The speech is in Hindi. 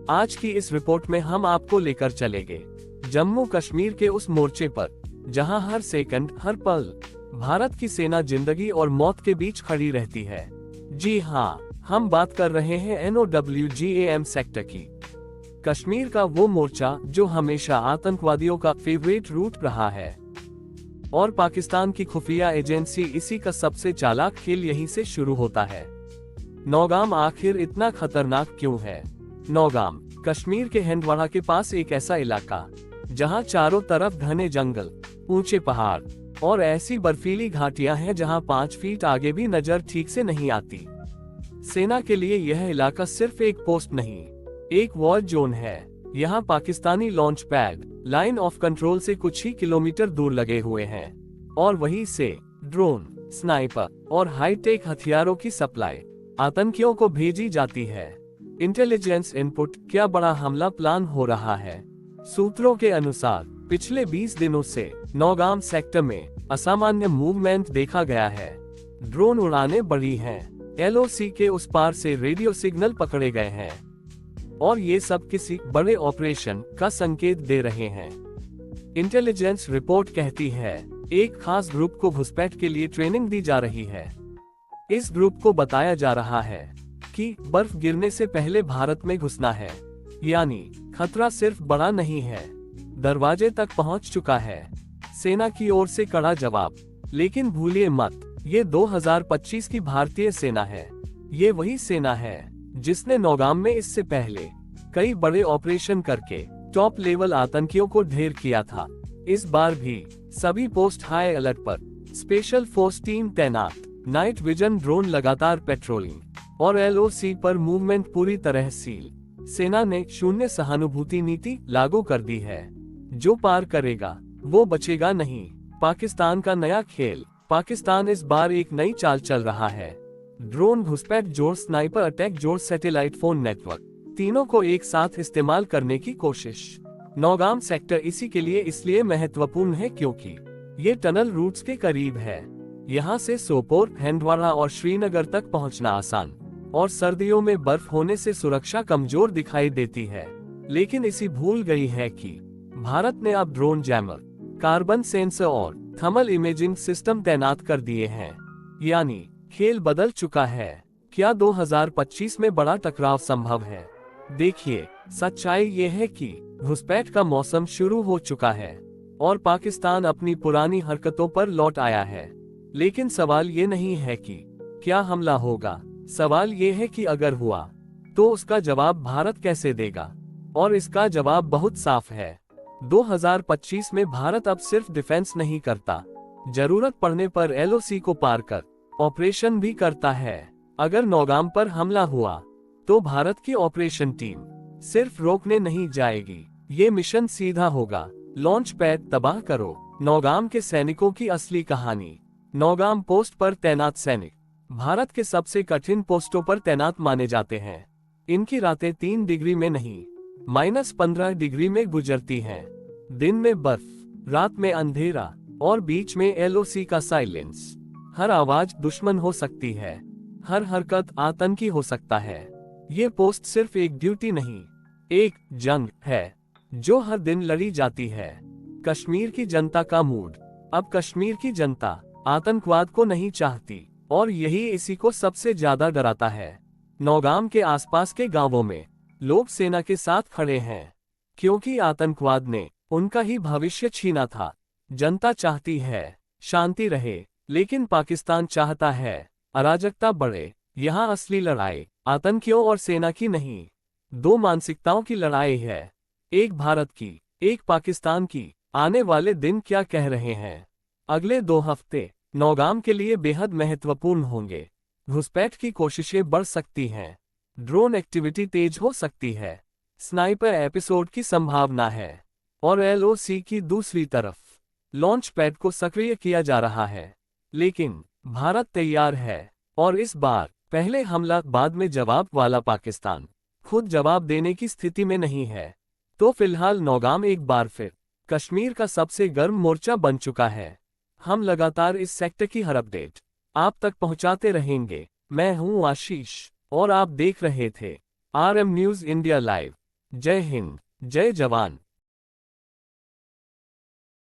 आज की इस रिपोर्ट में हम आपको लेकर चलेंगे जम्मू कश्मीर के उस मोर्चे पर जहां हर सेकंड, हर पल भारत की सेना जिंदगी और मौत के बीच खड़ी रहती है। जी हाँ, हम बात कर रहे हैं NOWGAM सेक्टर की। कश्मीर का वो मोर्चा जो हमेशा आतंकवादियों का फेवरेट रूट रहा है और पाकिस्तान की खुफिया एजेंसी इसी का सबसे चालाक खेल यहीं से शुरू होता है। नौगाम आखिर इतना खतरनाक क्यों है? नौगाम कश्मीर के हंदवाड़ा के पास एक ऐसा इलाका जहां चारों तरफ घने जंगल, ऊंचे पहाड़ और ऐसी बर्फीली घाटियां हैं जहां 5 फीट आगे भी नजर ठीक से नहीं आती। सेना के लिए यह इलाका सिर्फ एक पोस्ट नहीं, एक वॉर जोन है। यहाँ Pakistani launch pad line of control से कुछ ही किलोमीटर दूर लगे हुए हैं और वहीं से ड्रोन, स्नाइपर और हाईटेक हथियारों की सप्लाई आतंकियों को भेजी जाती है। इंटेलिजेंस इनपुट, क्या बड़ा हमला प्लान हो रहा है? सूत्रों के अनुसार पिछले 20 दिनों से नौगाम सेक्टर में असामान्य मूवमेंट देखा गया है। ड्रोन उड़ानें बढ़ी हैं, LOC के उस पार से रेडियो सिग्नल पकड़े गए हैं और ये सब किसी बड़े ऑपरेशन का संकेत दे रहे हैं। इंटेलिजेंस रिपोर्ट कहती है एक खास ग्रुप को घुसपैठ के लिए ट्रेनिंग दी जा रही है। इस ग्रुप को बताया जा रहा है कि बर्फ गिरने से पहले भारत में घुसना है, यानी खतरा सिर्फ बड़ा नहीं है, दरवाजे तक पहुंच चुका है। सेना की ओर से कड़ा जवाब, लेकिन भूलिए मत, ये 2025 की भारतीय सेना है। ये वही सेना है जिसने नौगाम में इससे पहले कई बड़े ऑपरेशन करके टॉप लेवल आतंकियों को ढेर किया था। इस बार भी सभी पोस्ट हाई अलर्ट पर, स्पेशल फोर्स टीम तैनात, नाइट विजन ड्रोन लगातार पेट्रोलिंग और LOC पर मूवमेंट पूरी तरह सील। सेना ने शून्य सहानुभूति नीति लागू कर दी है। जो पार करेगा वो बचेगा नहीं। पाकिस्तान का नया खेल, पाकिस्तान इस बार एक नई चाल चल रहा है। ड्रोन घुसपैठ जोड़, स्नाइपर अटैक जोड़, सैटेलाइट फोन नेटवर्क, तीनों को एक साथ इस्तेमाल करने की कोशिश। नौगाम सेक्टर इसी के लिए इसलिए महत्वपूर्ण है क्योंकि ये टनल रूट्स के करीब है। यहाँ से सोपोर, हंदवाड़ा और श्रीनगर तक पहुँचना आसान और सर्दियों में बर्फ होने से सुरक्षा कमजोर दिखाई देती है। लेकिन इसी भूल गई है कि भारत ने अब ड्रोन जैमर, कार्बन सेंसर और थर्मल इमेजिंग सिस्टम तैनात कर दिए हैं, यानी खेल बदल चुका है। क्या 2025 में बड़ा टकराव संभव है? देखिए, सच्चाई ये है कि घुसपैठ का मौसम शुरू हो चुका है और पाकिस्तान अपनी पुरानी हरकतों पर लौट आया है। लेकिन सवाल ये नहीं है कि क्या हमला होगा, सवाल ये है कि अगर हुआ तो उसका जवाब भारत कैसे देगा? और इसका जवाब बहुत साफ है। 2025 में भारत अब सिर्फ डिफेंस नहीं करता, जरूरत पड़ने पर LOC को पार कर ऑपरेशन भी करता है। अगर नौगाम पर हमला हुआ तो भारत की ऑपरेशन टीम सिर्फ रोकने नहीं जाएगी, ये मिशन सीधा होगा। लॉन्च पैड तबाह करो, नौगाम के सैनिकों की असली कहानी। नौगाम पोस्ट पर तैनात सैनिक भारत के सबसे कठिन पोस्टों पर तैनात माने जाते हैं। इनकी रातें 3 डिग्री में नहीं, -15 डिग्री में गुजरती हैं। दिन में बर्फ, रात में अंधेरा और बीच में LOC का साइलेंस। हर आवाज दुश्मन हो सकती है, हर हरकत आतंकी हो सकता है। ये पोस्ट सिर्फ एक ड्यूटी नहीं, एक जंग है जो हर दिन लड़ी जाती है। कश्मीर की जनता का मूड, अब कश्मीर की जनता आतंकवाद को नहीं चाहती और यही इसी को सबसे ज्यादा डराता है। नौगाम के आसपास के गांवों में लोग सेना के साथ खड़े हैं क्योंकि आतंकवाद ने उनका ही भविष्य छीना था। जनता चाहती है शांति रहे, लेकिन पाकिस्तान चाहता है अराजकता बढ़े। यहाँ असली लड़ाई आतंकियों और सेना की नहीं, 2 मानसिकताओं की लड़ाई है, एक भारत की, एक पाकिस्तान की। आने वाले दिन क्या कह रहे हैं? अगले 2 हफ्ते नौगाम के लिए बेहद महत्वपूर्ण होंगे। घुसपैठ की कोशिशें बढ़ सकती हैं, ड्रोन एक्टिविटी तेज हो सकती है, स्नाइपर एपिसोड की संभावना है और LOC की दूसरी तरफ लॉन्च पैड को सक्रिय किया जा रहा है। लेकिन भारत तैयार है और इस बार पहले हमला बाद में जवाब वाला पाकिस्तान खुद जवाब देने की स्थिति में नहीं है। तो फिलहाल नौगाम एक बार फिर कश्मीर का सबसे गर्म मोर्चा बन चुका है। हम लगातार इस सेक्टर की हर अपडेट आप तक पहुंचाते रहेंगे। मैं हूं आशीष और आप देख रहे थे RM न्यूज़ इंडिया लाइव। जय हिंद, जय जवान।